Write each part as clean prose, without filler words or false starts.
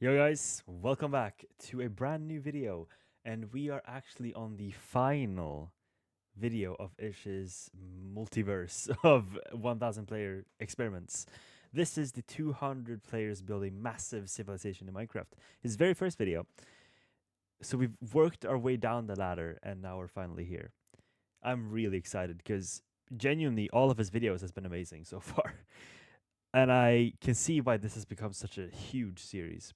Yo guys, welcome back to a brand new video, and we are actually on the final video of Ish's multiverse of 1000 player experiments. This is the 200 players build a massive civilization in Minecraft. His very first video. So we've worked our way down the ladder and now we're finally here. I'm really excited because genuinely all of his videos has been amazing so far. And I can see why this has become such a huge series.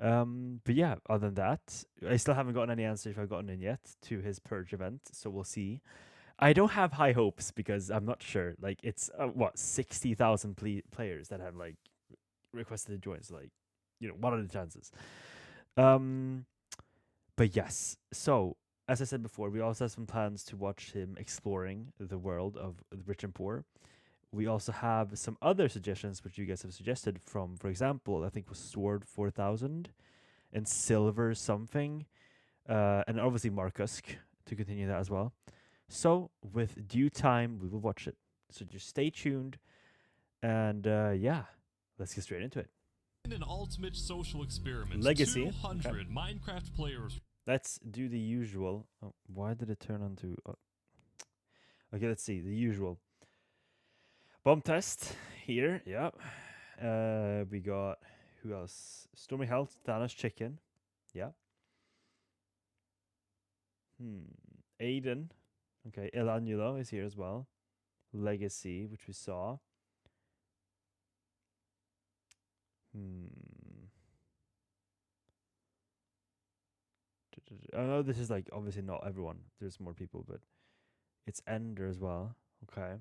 But yeah, other than that, I still haven't gotten any answer if I've gotten in yet to his purge event, so we'll see. I don't have high hopes because I'm not sure. Like, it's 60,000 players that have like requested to join. So, like, what are the chances? But yes. So as I said before, we also have some plans to watch him exploring the world of the rich and poor. We also have some other suggestions which you guys have suggested from, for example, I think it was Sword 4000 and Silver something, and obviously Markusk to continue that as well. So with due time, we will watch it. So just stay tuned, and yeah, let's get straight into it. An ultimate social experiment. Legacy. 200 Okay. Minecraft players. Let's do the usual. Oh, why did it turn on to... Okay, let's see. The usual. Bomb test here. Yep. We got... Who else? Stormy Health, Thanos Chicken. Yeah. Aiden. Okay. El Anulo is here as well. Legacy, which we saw. I know this is like obviously not everyone. There's more people, but it's Ender as well. Okay.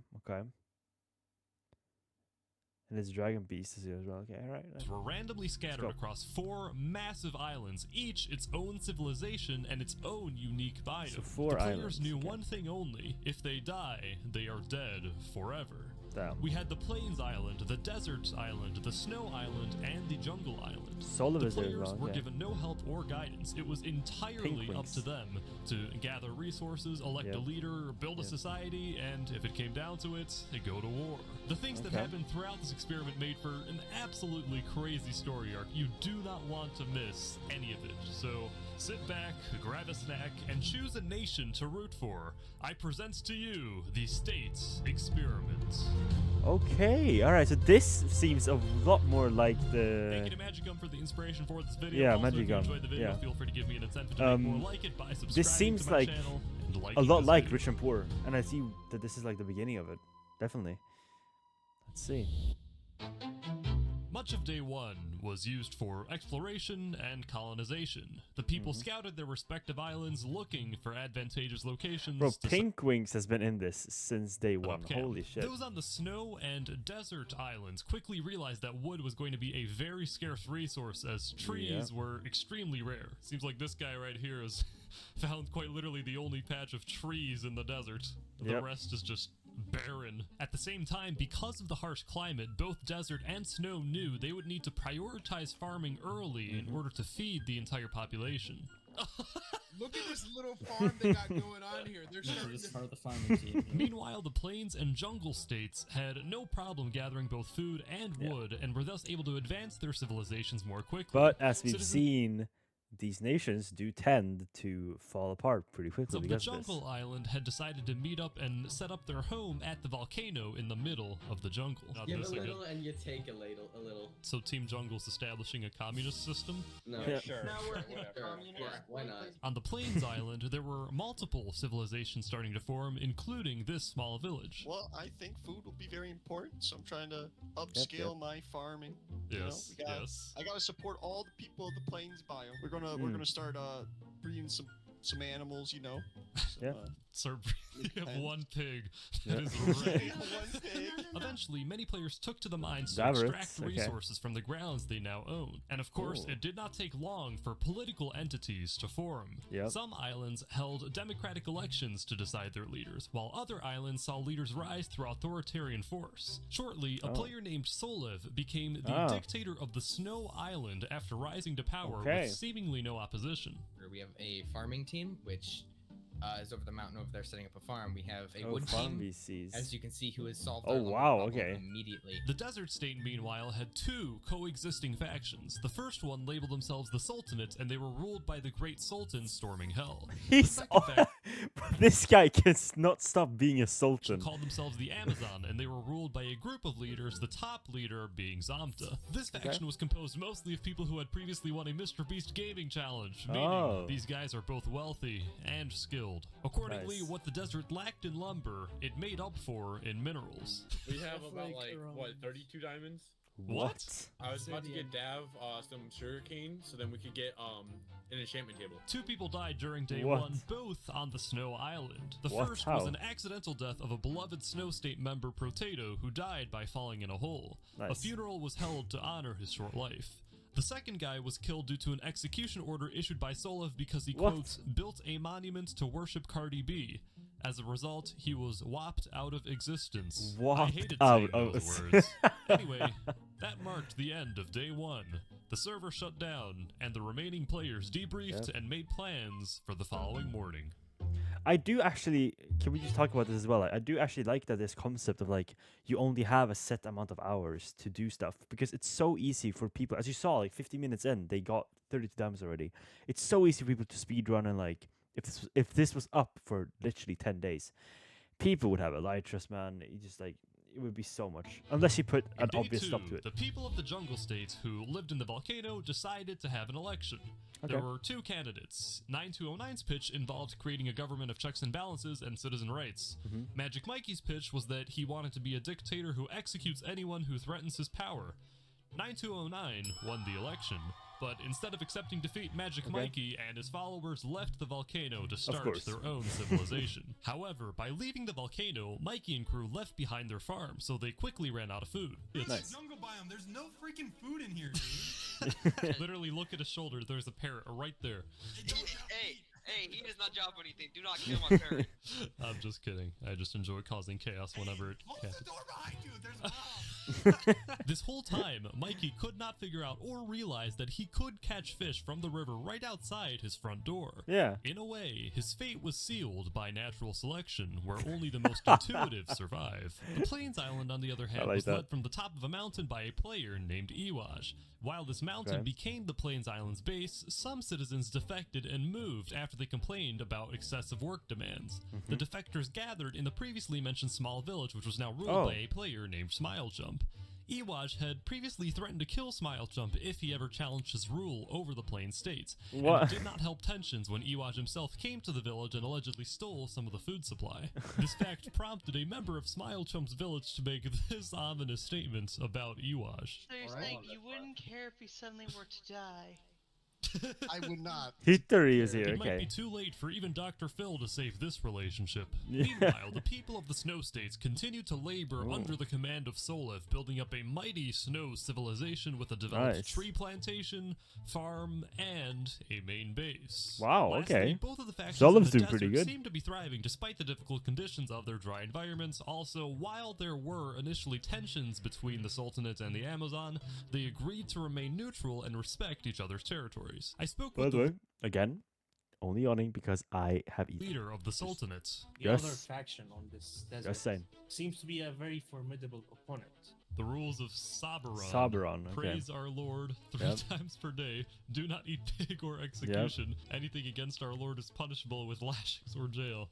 And it's Dragon Beast is here as well. Okay, all right. Were randomly scattered across 4 massive islands, each its own civilization and its own unique biome. So 4 the players islands, knew okay. one thing only: if they die, they are dead forever. Damn. We had the Plains Island, the Desert Island, the Snow Island, and the Jungle Island. SOLEV The is there as players well. were Yeah. given no help or guidance. It was entirely up to them to gather resources, elect a leader, build a society, and if it came down to it, go to war. The things that happened throughout this experiment made for an absolutely crazy story arc. You do not want to miss any of it. So sit back, grab a snack, and choose a nation to root for. I present to you the State Experiment. Okay, alright, so this seems a lot more like Thank the... you to Magicum for the inspiration for this video. Yeah, Also, if you Magicum, enjoyed the video, yeah. feel free to give me an incentive to make more like it by subscribing This seems to my like channel and liking a lot this like video. Rich and Poor, and I see that this is like the beginning of it. Definitely. Let's see. Much of day 1 was used for exploration and colonization. The people scouted their respective islands looking for advantageous locations. Bro, to Pink Wings has been in this since day set 1. up camp. Holy shit. Those on the snow and desert islands quickly realized that wood was going to be a very scarce resource, as trees were extremely rare. Seems like this guy right here has found quite literally the only patch of trees in the desert. The rest is just barren. At the same time, because of the harsh climate, both desert and snow knew they would need to prioritize farming early in order to feed the entire population. Look at this little farm they got going on here. They're starting This is to... part of the farming team. Meanwhile, the plains and jungle states had no problem gathering both food and wood, and were thus able to advance their civilizations more quickly. But as we've Citizens seen, these nations do tend to fall apart pretty quickly of the because of this. jungle island had decided to meet up and set up their home at the volcano in the middle of the jungle. Not Give this a again. little and you take a little. So Team Jungle's establishing a communist system? No. Yeah. Sure. No, we're Whatever. yeah, why not? On the Plains Island, there were multiple civilizations starting to form, including this small village. Well, I think food will be very important, so I'm trying to upscale my farming. Yes, You know, yes. I gotta support all the people of the plains biome. We're gonna start breeding some animals, you know. Yeah. Sir, you have Depends. one pig that is ready. One pig. Eventually, many players took to the mines to Davros, extract okay. resources from the grounds they now own. And of course, Ooh. it did not take long for political entities to form. Yep. Some islands held democratic elections to decide their leaders, while other islands saw leaders rise through authoritarian force. Shortly, a player named SOLEV became the dictator of the Snow Island after rising to power with seemingly no opposition. We have a farming team, which is over the mountain over there setting up a farm. We have a Oh, wood farm king, VCs. as you can see, who has solved Oh, our lumber wow, problem okay. immediately. The Desert State, meanwhile, had two coexisting factions. The first one labeled themselves the Sultanate, and they were ruled by the Great Sultan storming hell. The He's second faction this guy cannot stop being a sultan. called themselves the Amazon, and they were ruled by a group of leaders, the top leader being Zamta. This faction was composed mostly of people who had previously won a Mr. Beast gaming challenge, meaning these guys are both wealthy and skilled. Accordingly, Nice. what the desert lacked in lumber, it made up for in minerals. We have about like what 32 diamonds. What? I was about to get Dav some sugarcane, so then we could get an enchantment table. 2 people died during day What? 1, both on the Snow Island. The What? first was How? an accidental death of a beloved Snow State member, Protato, who died by falling in a hole. A Nice. funeral was held to honor his short life. The second guy was killed due to an execution order issued by SOLEV because he, What? quote, built a monument to worship Cardi B. As a result, he was whopped out of existence. I Whopped hated out saying of those words. Anyway, that marked the end of day 1. The server shut down, and the remaining players debriefed and made plans for the following morning. I do actually. Can we just talk about this as well? I do actually like that this concept of like you only have a set amount of hours to do stuff, because it's so easy for people. As you saw, like 50 minutes in, they got 32 diamonds already. It's so easy for people to speed run, and like if this was up for literally 10 days, people would have elytras, man. You just like. It would be so much, unless you put an Day obvious 2, stop to it. the people of the jungle states who lived in the volcano decided to have an election. There Okay. were 2 candidates. 9209's pitch involved creating a government of checks and balances and citizen rights. Magic Mikey's pitch was that he wanted to be a dictator who executes anyone who threatens his power. 9209 won the election, but instead of accepting defeat, Magic Mikey and his followers left the volcano to start course. their own civilization. However, by leaving the volcano, Mikey and crew left behind their farm, so they quickly ran out of food. Nice. Jungle biome. There's no freaking food in here, dude. Literally, look at his shoulder. There's a parrot right there. Hey, he does not drop anything. Do not kill my parrot. I'm just kidding. I just enjoy causing chaos whenever it Close can. the door behind you. There's a bomb. This whole time, Mikey could not figure out or realize that he could catch fish from the river right outside his front door. Yeah. In a way, his fate was sealed by natural selection, where only the most intuitive survive. The Plains Island, on the other hand, like was that. led from the top of a mountain by a player named Iwaj. While this mountain Okay. became the Plains Island's base, some citizens defected and moved after they complained about excessive work demands. The defectors gathered in the previously mentioned small village, which was now ruled by a player named Smilejump. Iwaj had previously threatened to kill Smilejump if he ever challenged his rule over the Plains States, What? and it did not help tensions when Iwaj himself came to the village and allegedly stole some of the food supply. This fact prompted a member of Smilechump's village to make this ominous statement about Iwaj. So you're saying you wouldn't care if he suddenly were to die? I would not. History is here. It might be Okay. too late for even Dr. Phil to save this relationship. Yeah. Meanwhile, the people of the Snow States continued to labor under the command of SOLEV, building up a mighty snow civilization with a developed Nice. tree plantation, farm, and a main base. Wow, Lastly, okay. both of the factions SOLEV's in the doing pretty desert good. seem to be thriving despite the difficult conditions of their dry environments. Also, while there were initially tensions between the Sultanate and the Amazon, they agreed to remain neutral and respect each other's territories. I spoke By with the the way, again, only yawning because I have eaten. leader of the Sultanate. The other Yes. faction on this desert Just saying. seems to be a very formidable opponent. The rules of Sabaron. Sabaron, okay. Praise our Lord 3 Yep. times per day. Do not eat pig or execution. Anything against our Lord is punishable with lashings or jail.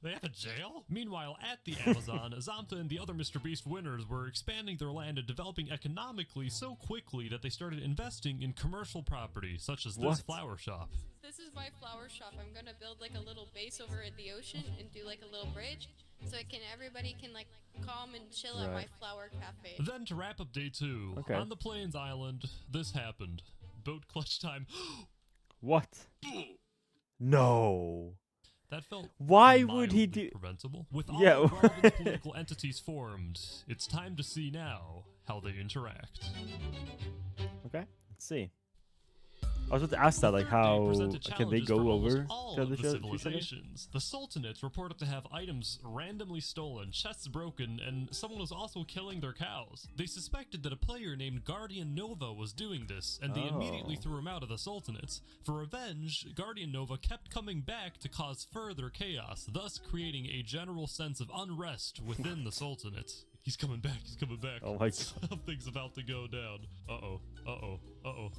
They have a jail? Meanwhile, at the Amazon, Zamta and the other Mr. Beast winners were expanding their land and developing economically so quickly that they started investing in commercial property, such as this What? flower shop. This is my flower shop. I'm gonna build like a little base over at the ocean and do like a little bridge, so everybody can like come and chill at my Right. flower cafe. Then to wrap up day 2, Okay. on the Plains Island, this happened. Boat clutch time. What? No. That felt Why would he mildly do? preventable. With all Yeah. the relevant political entities formed, it's time to see now how they interact. Okay, let's see. I was about to ask that, like, The third day how presented can they challenges for go almost over all to of the the show? civilizations. The sultanates reported to have items randomly stolen, chests broken, and someone was also killing their cows. They suspected that a player named Guardian Nova was doing this, and they immediately threw him out of the sultanates. For revenge, Guardian Nova kept coming back to cause further chaos, thus creating a general sense of unrest within the sultanates. He's coming back, he's coming back. Oh my god. Something's about to go down. Uh-oh, uh-oh, uh-oh.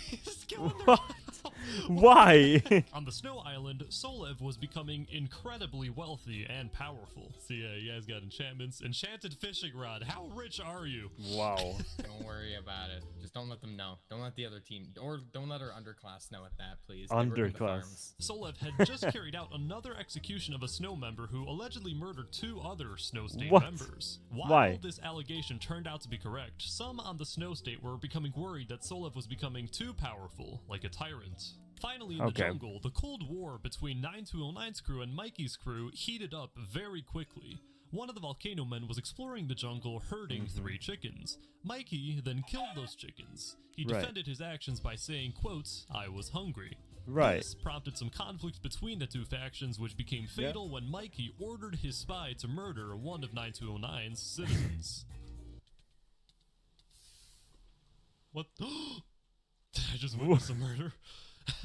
He's killing their What? cow. Why? On the snow island, SOLEV was becoming incredibly wealthy and powerful. So yeah, you guys got enchantments. Enchanted fishing rod. How rich are you? Wow. Don't worry about it. Just don't let them know. Don't let the other team, or don't let our underclass know at that, please. They work in the Underclass. farms. SOLEV had just carried out another execution of a snow member who allegedly murdered 2 other snow state What? members. While Why? this allegation turned out to be correct, some on the snow state were becoming worried that SOLEV was becoming too powerful, like a tyrant. Finally, in the jungle, the Cold War between 9209's crew and Mikey's crew heated up very quickly. One of the Volcano men was exploring the jungle herding 3 chickens. Mikey then killed those chickens. He defended his actions by saying, quote, "I was hungry." This prompted some conflict between the 2 factions, which became fatal when Mikey ordered his spy to murder one of 9209's citizens. What? I just witnessed a murder.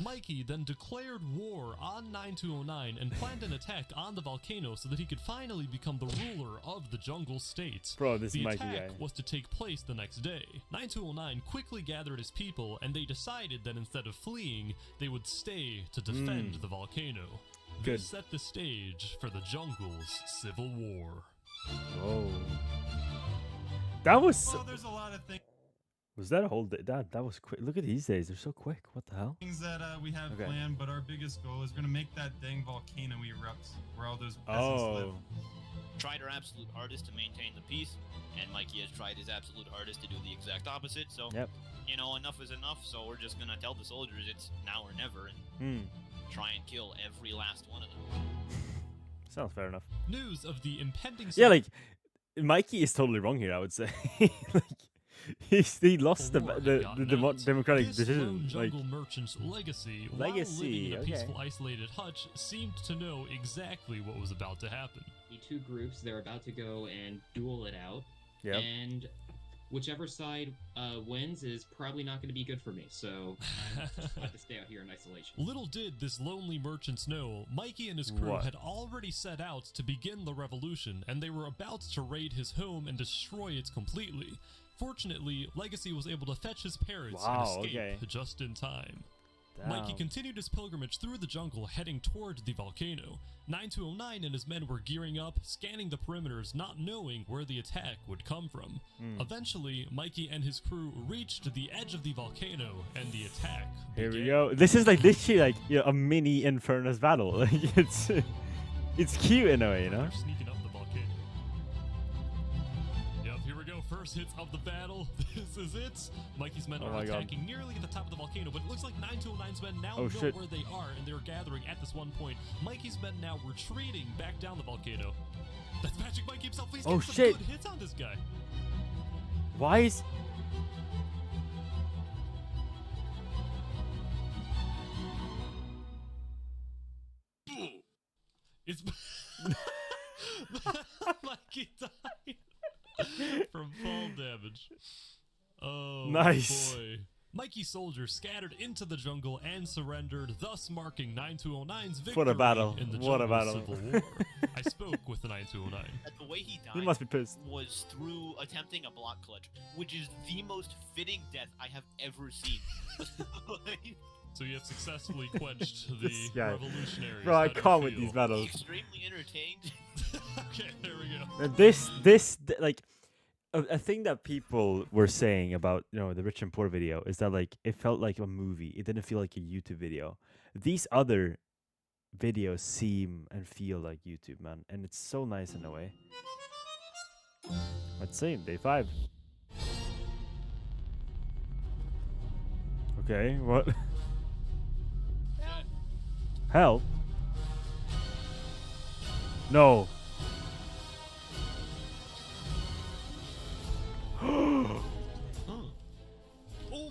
Mikey then declared war on 9209 and planned an attack on the volcano so that he could finally become the ruler of the jungle state. Bro, this the Mikey attack guy. was to take place the next day. 9209 quickly gathered his people, and they decided that instead of fleeing, they would stay to defend the volcano. Good. This set the stage for the jungle's civil war. Oh. That was. Well, there's a lot of things Was that a whole day? That was quick. Look at these days. They're so quick. What the hell? that we have planned, but our biggest goal is going to make that dang volcano erupt where all those peasants live. Tried our absolute hardest to maintain the peace, and Mikey has tried his absolute hardest to do the exact opposite. So, you know, enough is enough. So we're just gonna tell the soldiers it's now or never, and try and kill every last one of them. Sounds fair enough. News of the impending. Yeah, like Mikey is totally wrong here. I would say. Like, he lost the democratic decision. Like Jungle merchant's legacy, while living in a peaceful, isolated hutch, seemed to know exactly what was about to happen. The 2 groups, they're about to go and duel it out. Yep. And whichever side wins is probably not going to be good for me, so I just have to stay out here in isolation. Little did this lonely merchant know, Mikey and his crew had already set out to begin the revolution, and they were about to raid his home and destroy it completely. Fortunately, Legacy was able to fetch his parents and escape just in time. Mikey continued his pilgrimage through the jungle, heading toward the volcano. 9209 and his men were gearing up, scanning the perimeters, not knowing where the attack would come from. Eventually, Mikey and his crew reached the edge of the volcano, and the attack began. Here we go. This is like literally like a mini Infernus battle. Like it's cute in a way, you know. They're sneaking up the volcano. Yep, here we go. First hits of the battle. This is it. Mikey's men are attacking nearly at the top of the volcano, but it looks like 9209's men now know where they are, and they're gathering at this one point. Mikey's men now retreating back down the volcano. That's Magic Mikey himself. Please get some good hits on this guy. Why is... It's... Mikey died from fall damage. Oh, nice. Boy. Mikey's soldiers scattered into the jungle and surrendered, thus marking 9209's victory What a battle. in the What a battle. Civil War. I spoke with 9209. The way he died He must be pissed. was through attempting a block clutch, which is the most fitting death I have ever seen. So you have successfully quenched the revolutionaries. Bro, I can't with these battles. Extremely entertained. Okay, there we go. And like, a thing that people were saying about, you know, the Rich and Poor video is that, like, it felt like a movie. It didn't feel like a YouTube video. These other videos seem and feel like YouTube, man. And it's so nice in a way. Let's see, day 5. Okay, what? Help? No. Oh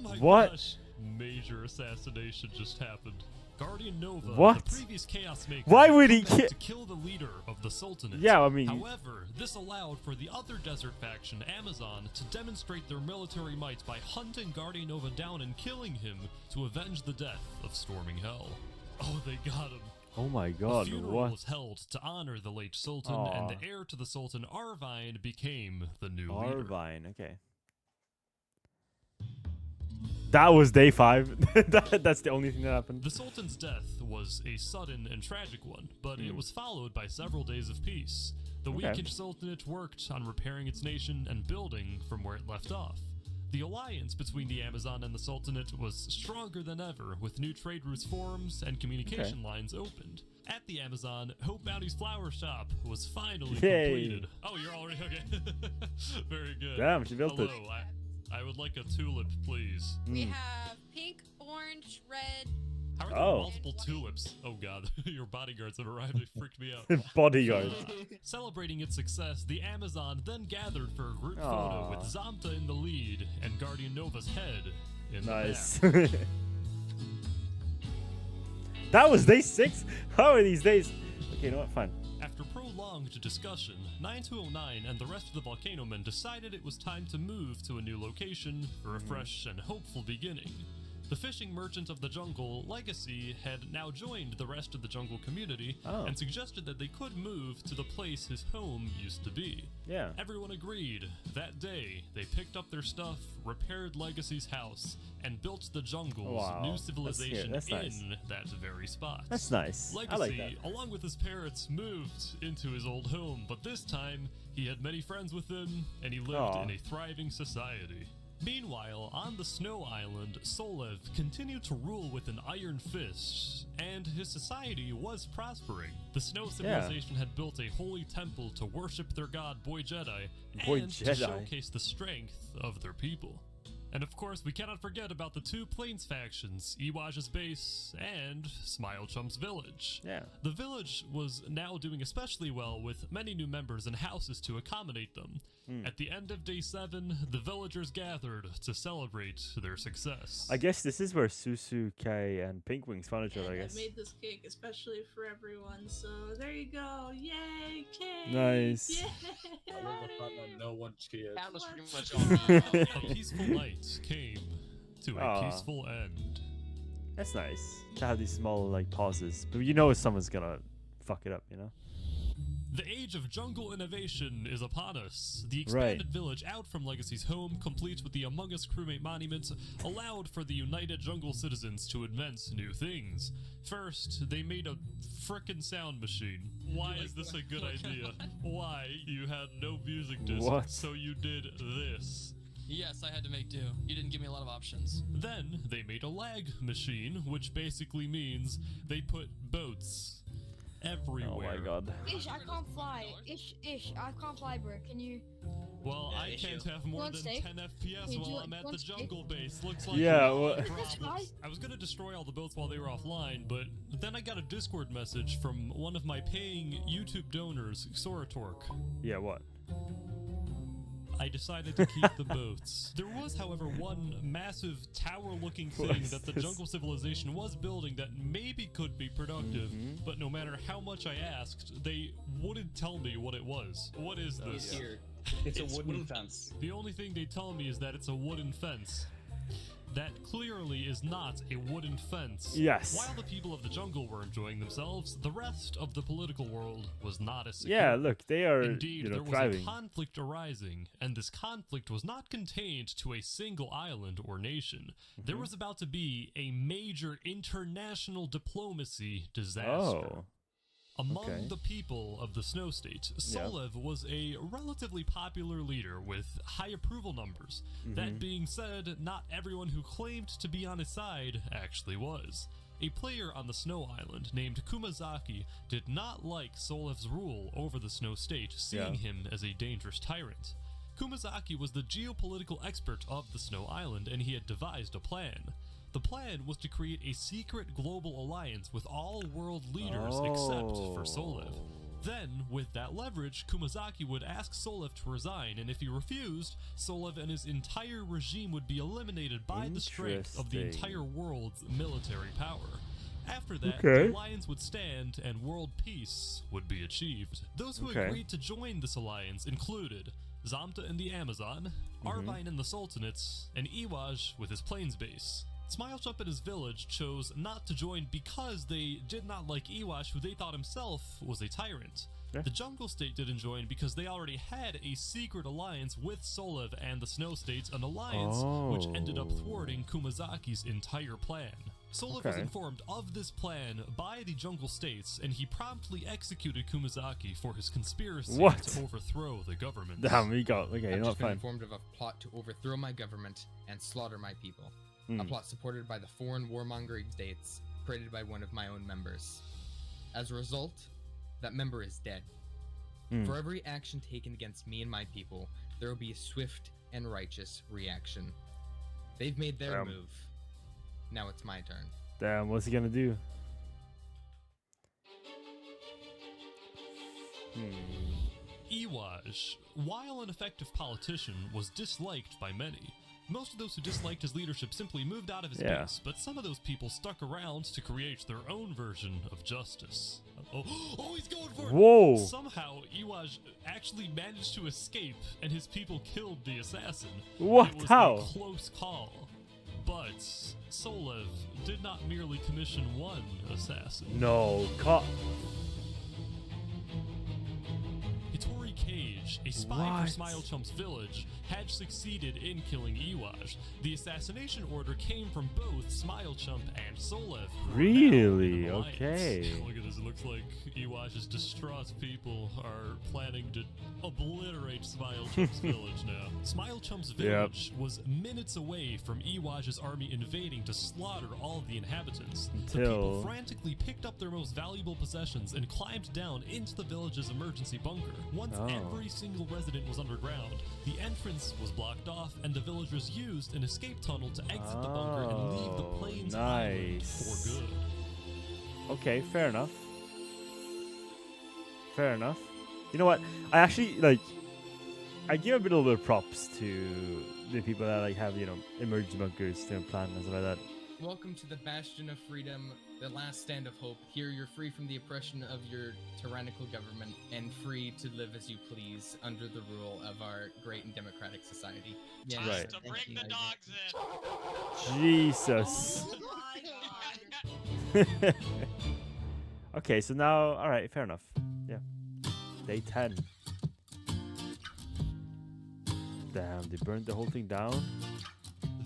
my What? gosh. major assassination just happened. Guardian Nova, What? the previous Chaos Maker, Why would he to kill the leader of the Sultanate. Yeah, I mean... However, this allowed for the other desert faction, Amazon, to demonstrate their military might by hunting Guardian Nova down and killing him to avenge the death of Storming Hell. Oh, they got him. Oh my god, A funeral what? was held to honor the late Sultan, and the heir to the Sultan, Arvine, became the new leader. Arvine, okay. That was day 5. That's the only thing that happened. The Sultan's death was a sudden and tragic one, but it was followed by several days of peace. The weakened Sultanate worked on repairing its nation and building from where it left off. The alliance between the Amazon and the Sultanate was stronger than ever, with new trade routes formed and communication lines opened. At the Amazon, Hope Bounty's flower shop was finally completed. Oh, you're already okay. Very good. Damn, she built Hello, it. I would like a tulip, please. We have pink, orange, red. How are there multiple tulips? Oh god, your bodyguards have arrived. They freaked me out. Bodyguards. Celebrating its success, the Amazon then gathered for a group photo with Zamta in the lead and Guardian Nova's head in the back. That was day 6? How are these days? Okay, you know what? Fine. After prolonged discussion, 9209 and the rest of the Volcano Men decided it was time to move to a new location for a fresh and hopeful beginning. The fishing merchant of the jungle, Legacy, had now joined the rest of the jungle community and suggested that they could move to the place his home used to be. Yeah. Everyone agreed. That day, they picked up their stuff, repaired Legacy's house, and built the jungle's new civilization That's nice. in that very spot. That's nice. Legacy, I like that. along with his parents, moved into his old home, but this time, he had many friends with him, and he lived in a thriving society. Meanwhile, on the Snow Island, SOLEV continued to rule with an iron fist, and his society was prospering. The Snow Civilization had built a holy temple to worship their god Boy Jedi, to showcase the strength of their people. And of course, we cannot forget about the two Plains factions, Iwaj's base and Smile Chump's village. Yeah. The village was now doing especially well with many new members and houses to accommodate them. At the end of day 7, the villagers gathered to celebrate their success. I guess this is where Susu, Kai, and Pink Wings found each other, I guess. I made this cake especially for everyone, so there you go. Yay, cake! Nice. Yay! I love the fact that no one cheers. That was pretty much all. A peaceful night came to a peaceful end. That's nice to have these small like pauses, but you know someone's gonna fuck it up, you know. The age of jungle innovation is upon us. The expanded village out from Legacy's home, complete with the Among Us crewmate monument, allowed for the united jungle citizens to invent new things. First, they made a frickin' sound machine. Why is this a good idea? Why? You had no music disc, so you did this. Yes, I had to make do. You didn't give me a lot of options. Then, they made a lag machine, which basically means they put boats everywhere. Oh my god. Ish, I can't fly. Ish, I can't fly, bro. Can you? Well, I can't have more than 10 FPS while I'm at the jungle base. Looks like I was gonna destroy all the boats while they were offline, but then I got a Discord message from one of my paying YouTube donors, Soratork. Yeah, what? I decided to keep the boats. There was, however, one massive tower-looking thing that the jungle civilization was building that maybe could be productive, but no matter how much I asked, they wouldn't tell me what it was. What is this? Here. It's a wooden fence. The only thing they tell me is that it's a wooden fence. That clearly is not a wooden fence. Yes. While the people of the jungle were enjoying themselves, the rest of the political world was not as secure. Yeah, look, they are, Indeed, there was thriving. a conflict arising, and this conflict was not contained to a single island or nation. There was about to be a major international diplomacy disaster. Among the people of the Snow State, SOLEV was a relatively popular leader with high approval numbers. That being said, not everyone who claimed to be on his side actually was. A player on the Snow Island named Kumazaki did not like SOLEV's rule over the Snow State, seeing him as a dangerous tyrant. Kumazaki was the geopolitical expert of the Snow Island, and he had devised a plan. The plan was to create a secret global alliance with all world leaders except for SOLEV. Then, with that leverage, Kumazaki would ask SOLEV to resign, and if he refused, SOLEV and his entire regime would be eliminated by the strength of the entire world's military power. After that, the alliance would stand and world peace would be achieved. Those who agreed to join this alliance included Zamta and the Amazon, Arvine and the Sultanates, and Iwaj with his plains base. Smilechump and his village chose not to join because they did not like Iwash, who they thought himself was a tyrant. The Jungle State didn't join because they already had a secret alliance with SOLEV and the Snow States, an alliance which ended up thwarting Kumazaki's entire plan. SOLEV was informed of this plan by the Jungle States, and he promptly executed Kumazaki for his conspiracy to overthrow the government. Damn, we got I've just been informed of a plot to overthrow my government and slaughter my people. A plot supported by the foreign warmongering states, created by one of my own members. As a result, that member is dead. For every action taken against me and my people, there will be a swift and righteous reaction. They've made their move. Now it's my turn. Damn, what's he gonna do? Iwaj, while an effective politician, was disliked by many. Most of those who disliked his leadership simply moved out of his base, but some of those people stuck around to create their own version of justice. Oh, he's going for it! Whoa! Somehow, Iwaj actually managed to escape, and his people killed the assassin. What? It was How? a close call. But SOLEV did not merely commission one assassin. No, Hitori Cage, a spy for Smilechump's village, had succeeded in killing Iwaj. The assassination order came from both Smilechump and SOLEV. Really? Okay. Look at this. It looks like Iwaj's distraught people are planning to obliterate Smilechump's village now. Smilechump's village was minutes away from Iwaj's army invading to slaughter all of the inhabitants. The people frantically picked up their most valuable possessions and climbed down into the village's emergency bunker. Once every single resident was underground, the entrance was blocked off, and the villagers used an escape tunnel to exit the bunker and leave the plains island for good. Okay, fair enough. Fair enough. You know what? I actually I give a little bit of props to the people that have emergency bunkers to plan and stuff like that. Welcome to the bastion of freedom, the last stand of hope. Here you're free from the oppression of your tyrannical government and free to live as you please under the rule of our great and democratic society. Yes. Right. To bring the dogs in. Jesus. Okay, so now, alright, fair enough. Yeah. Day 10. Damn, they burned the whole thing down?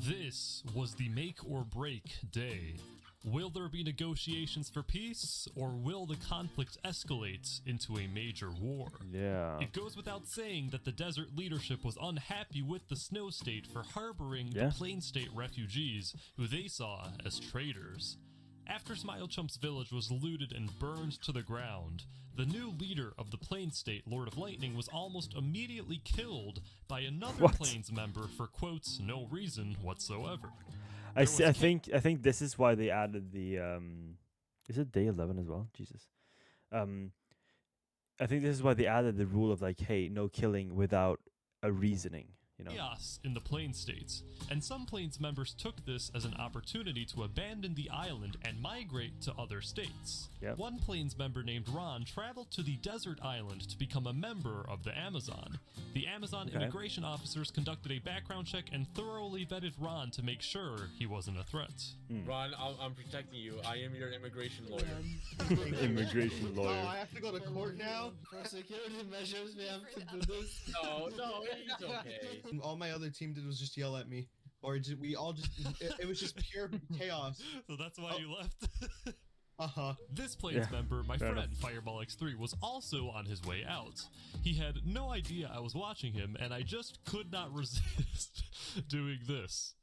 This was the make or break day. Will there be negotiations for peace, or will the conflict escalate into a major war? Yeah. It goes without saying that the desert leadership was unhappy with the Snow State for harboring the Plain State refugees, who they saw as traitors. After Smilechump's village was looted and burned to the ground, the new leader of the Plains State, Lord of Lightning, was almost immediately killed by another Plains member for, quotes, no reason whatsoever. I think this is why they added the is it day 11 as well? Jesus. I think this is why they added the rule of hey, no killing without a reasoning. Chaos in the Plains States, and some Plains members took this as an opportunity to abandon the island and migrate to other states. One Plains member named Ron traveled to the desert island to become a member of the Amazon. The Amazon immigration officers conducted a background check and thoroughly vetted Ron to make sure he wasn't a threat. Ron, I'm protecting you. I am your immigration lawyer. Immigration lawyer. Oh, I have to go to court now? For security measures, we have to do this? No, it's okay. All my other team did was just yell at me. Or we all just, it was just pure chaos. So that's why you left? Uh-huh. This Plains member, my friend Fireball X3, was also on his way out. He had no idea I was watching him, and I just could not resist doing this.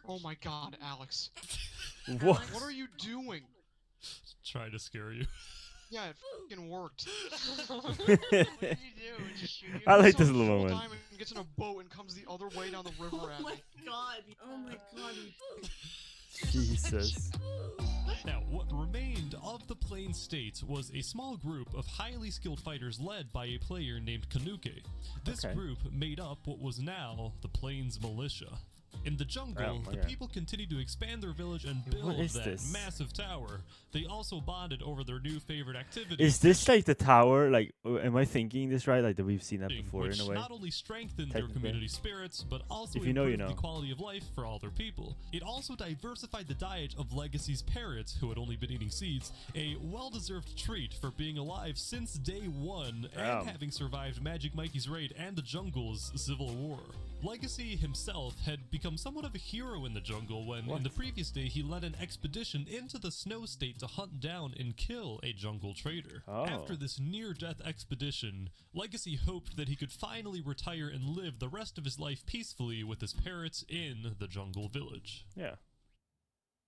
Oh my god, Alex. What? What are you doing? Trying to scare you. Yeah, it fucking worked. What do you do? I like this little moment. And gets in a boat and comes the other way down the river at me. Oh my god. Jesus. Now, what remained of the Plains States was a small group of highly skilled fighters led by a player named Kanuke. This group made up what was now the Plains Militia. In the jungle, the people continued to expand their village and build that massive tower. They also bonded over their new favorite activity. Is this like the tower? Like, am I thinking this right? Like that we've seen that before in a way. Not only strengthened their community spirits, but also if you know, improved the quality of life for all their people. It also diversified the diet of Legacy's parrots, who had only been eating seeds, a well-deserved treat for being alive since day one and having survived Magic Mikey's raid and the jungle's civil war. Legacy himself had become somewhat of a hero in the jungle when, in the previous day, he led an expedition into the Snow State to hunt down and kill a jungle trader. After this near-death expedition, Legacy hoped that he could finally retire and live the rest of his life peacefully with his parrots in the jungle village. Yeah.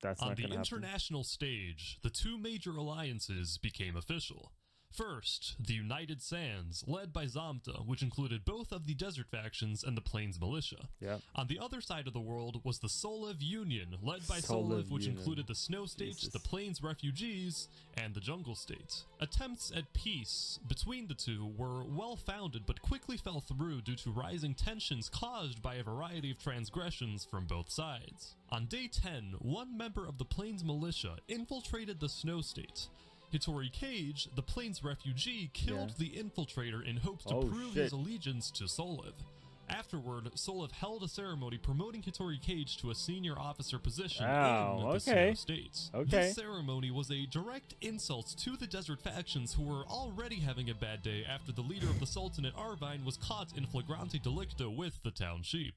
That's on not the gonna happen. international stage, the two major alliances became official. First, the United Sands, led by Zamta, which included both of the Desert factions and the Plains Militia. On the other side of the world was the SOLEV Union, led by SOLEV, which included the Snow States, the Plains Refugees, and the Jungle States. Attempts at peace between the two were well-founded but quickly fell through due to rising tensions caused by a variety of transgressions from both sides. On day 10, one member of the Plains Militia infiltrated the Snow State. Hitori Cage, the Plains refugee, killed the infiltrator in hopes to prove his allegiance to SOLEV. Afterward, SOLEV held a ceremony promoting Hitori Cage to a senior officer position in the Snow States. This ceremony was a direct insult to the Desert factions, who were already having a bad day after the leader of the Sultanate, Arvine, was caught in flagrante delicto with the town sheep.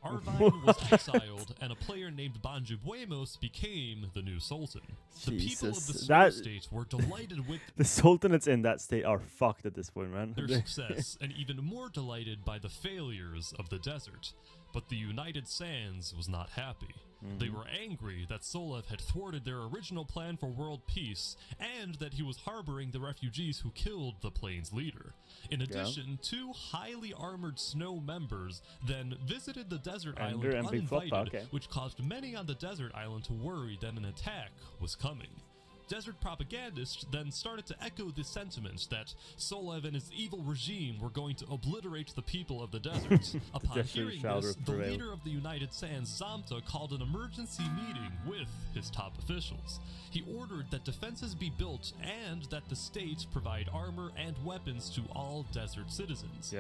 Arvine was exiled, and a player named Banju Buemos became the new Sultan. The people of the Snow State were delighted with the Sultanates in that state are fucked at this point, man. their success, and even more delighted by the failures of the desert. But the United Sands was not happy. They were angry that SOLEV had thwarted their original plan for world peace, and that he was harboring the refugees who killed the Plains leader. In addition, two highly armored snow members then visited the desert island uninvited, which caused many on the desert island to worry that an attack was coming. Desert propagandists then started to echo this sentiment that SOLEV and his evil regime were going to obliterate the people of the desert. Upon hearing this, the leader of the United Sands, Zamta, called an emergency meeting with his top officials. He ordered that defenses be built and that the state provide armor and weapons to all desert citizens.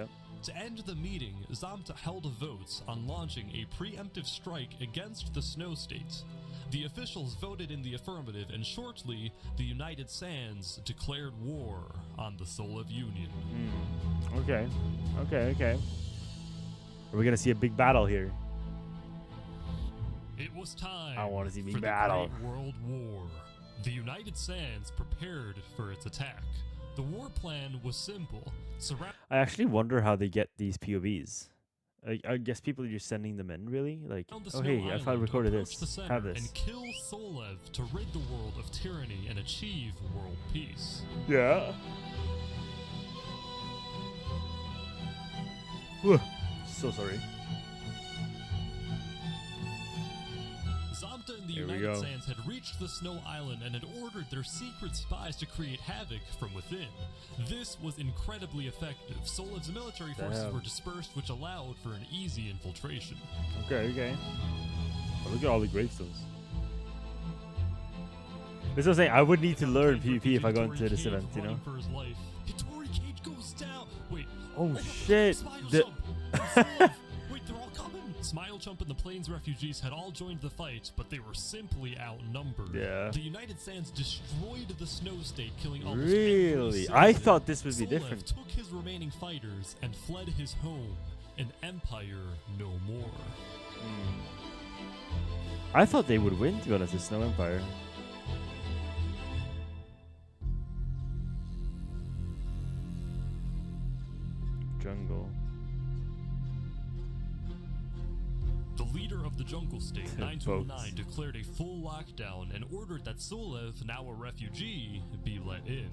To end the meeting, Zamta held a vote on launching a preemptive strike against the Snow State. The officials voted in the affirmative, and shortly, the United Sands declared war on the SOLEV Union. Okay. Are we gonna see a big battle here? It was time. I want to see big for battle. the Great World War. The United Sands prepared for its attack. The war plan was simple. I actually wonder how they get these POVs. I guess people are just sending them in, really? Like, oh hey, I thought I recorded this. Have this. And kill SOLEV to rid the world of tyranny and achieve world peace. Yeah. So sorry. Zamta and the United Sands had reached the Snow Island and had ordered their secret spies to create havoc from within. This was incredibly effective. SOLEV's military forces were dispersed, which allowed for an easy infiltration. Okay. Oh, look at all the gravestones. That's what I'm saying. I would need to learn PvP if I go into this event, you know? For his life. Hitori Cage goes down. Wait. Oh shit. Wait, they're all coming. Smile Chump and the Plains refugees had all joined the fight, but they were simply outnumbered. The United Sands destroyed the Snow State, killing almost every citizen. I thought this would be SOLEV different. Took his remaining fighters and fled his home. An empire no more. I thought they would win, to be honest, the Snow Empire. Jungle. The leader of the Jungle State, 9209, declared a full lockdown and ordered that SOLEV, now a refugee, be let in.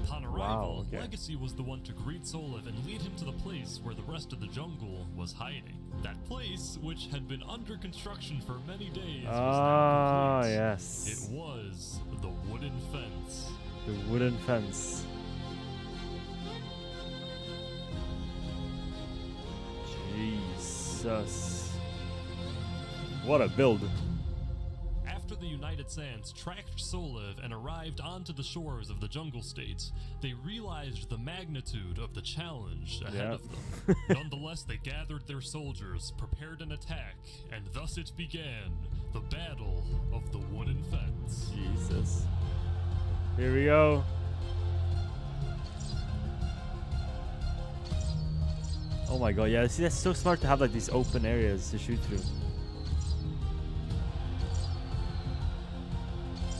Upon arrival, Legacy was the one to greet SOLEV and lead him to the place where the rest of the jungle was hiding. That place, which had been under construction for many days, was now yes. It was the wooden fence. The wooden fence. Jesus. What a build. After the United Sands tracked SOLEV and arrived onto the shores of the jungle states, they realized the magnitude of the challenge ahead of them. Nonetheless, they gathered their soldiers, prepared an attack, and thus it began, the Battle of the Wooden Fence. Jesus. Here we go. Oh my god, yeah, see, that's so smart to have like these open areas to shoot through.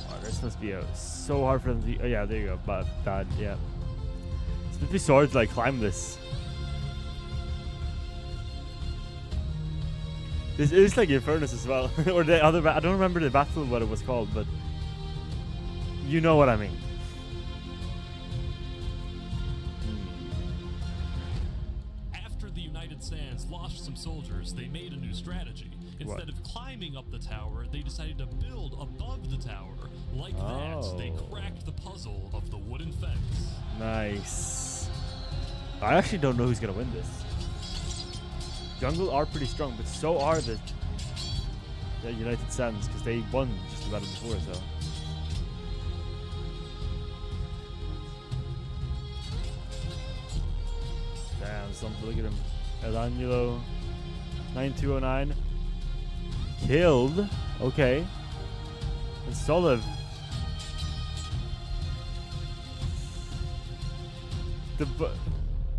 Oh, this must be so hard for them to... Oh yeah, there you go, but bad, yeah. It's must be so hard to like climb this. This is like Infernus as well. Or the other, I don't remember the battle what it was called, but you know what I mean. Sands lost some soldiers, they made a new strategy. Instead of climbing up the tower, they decided to build above the tower. Like that, they cracked the puzzle of the wooden fence. Nice. I actually don't know who's gonna win this. Jungle are pretty strong, but so are the United Sands, because they won just about it before, so. Damn, something, look at him. Elangelo, 9209. Killed. Okay. And SOLEV.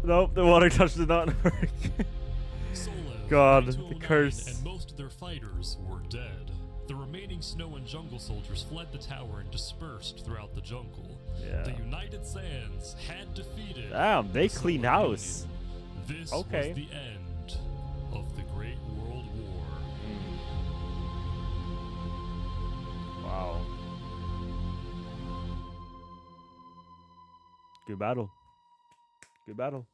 Nope, the water touch did not work. God, the curse. And most of their fighters were dead. The remaining snow and jungle soldiers fled the tower and dispersed throughout the jungle. Yeah. The United Sands had defeated. Damn, they clean house. This was the end of the Great World War. Wow. Good battle. Good battle.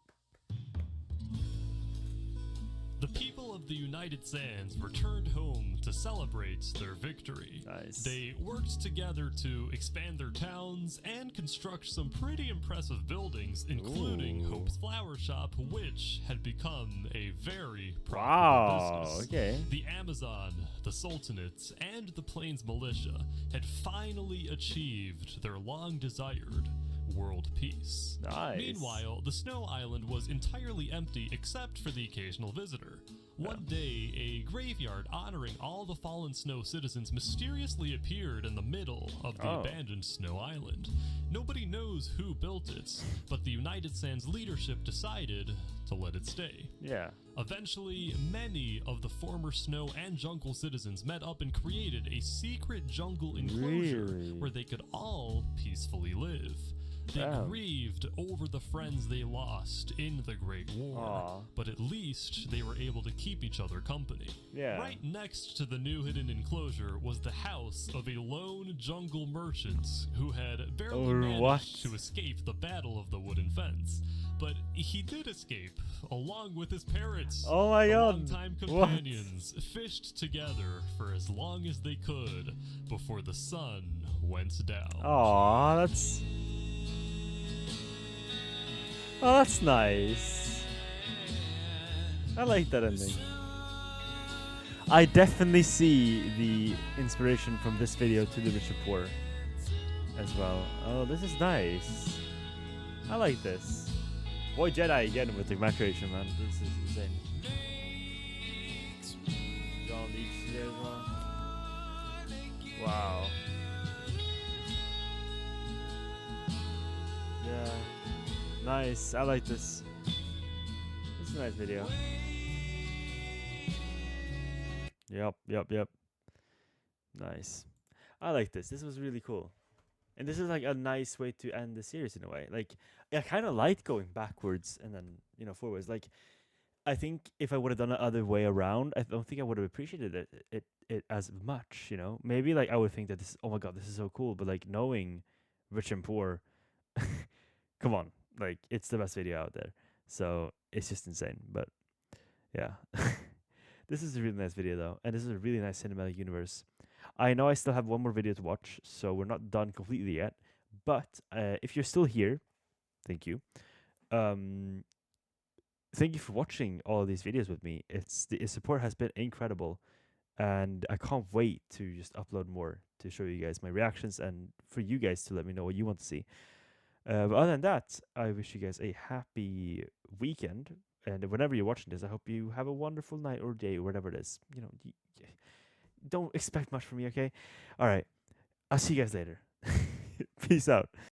The people of the United Sands returned home to celebrate their victory. Nice. They worked together to expand their towns and construct some pretty impressive buildings, including Hope's Flower Shop, which had become a very profitable business. Okay. The Amazon, the Sultanate, and the Plains Militia had finally achieved their long-desired world peace. Nice. Meanwhile, the Snow Island was entirely empty except for the occasional visitor. One day, a graveyard honoring all the fallen snow citizens mysteriously appeared in the middle of the abandoned Snow Island. Nobody knows who built it, but the United Sands leadership decided to let it stay. Yeah. Eventually, many of the former snow and jungle citizens met up and created a secret jungle enclosure where they could all peacefully live. They grieved over the friends they lost in the Great War, but at least they were able to keep each other company. Yeah. Right next to the new hidden enclosure was the house of a lone jungle merchant who had barely managed to escape the Battle of the Wooden Fence. But he did escape, along with his parents. Oh my god. Longtime companions fished together for as long as they could before the sun went down. Aw, that's... Oh, that's nice. I like that ending. I definitely see the inspiration from this video to the Rich and Poor as well. Oh, this is nice. I like this. Boy, Jedi again with the map creation, man. This is insane. John Leach there as well. Wow. Yeah. Nice. I like this. This is a nice video. Yep. Nice. I like this. This was really cool. And this is like a nice way to end the series in a way. Like, I kind of like going backwards and then, you know, forwards. Like, I think if I would have done it the other way around, I don't think I would have appreciated it as much, you know? Maybe, like, I would think that this, oh my god, this is so cool. But, like, knowing Rich and Poor, come on. Like, it's the best video out there. So, it's just insane. But, yeah. This is a really nice video, though. And this is a really nice cinematic universe. I know I still have one more video to watch, so we're not done completely yet. But if you're still here, thank you. Thank you for watching all of these videos with me. The support has been incredible, and I can't wait to just upload more to show you guys my reactions and for you guys to let me know what you want to see. But other than that, I wish you guys a happy weekend, and whenever you're watching this, I hope you have a wonderful night or day or whatever it is. You know, don't expect much from me, okay? All right, I'll see you guys later. Peace out.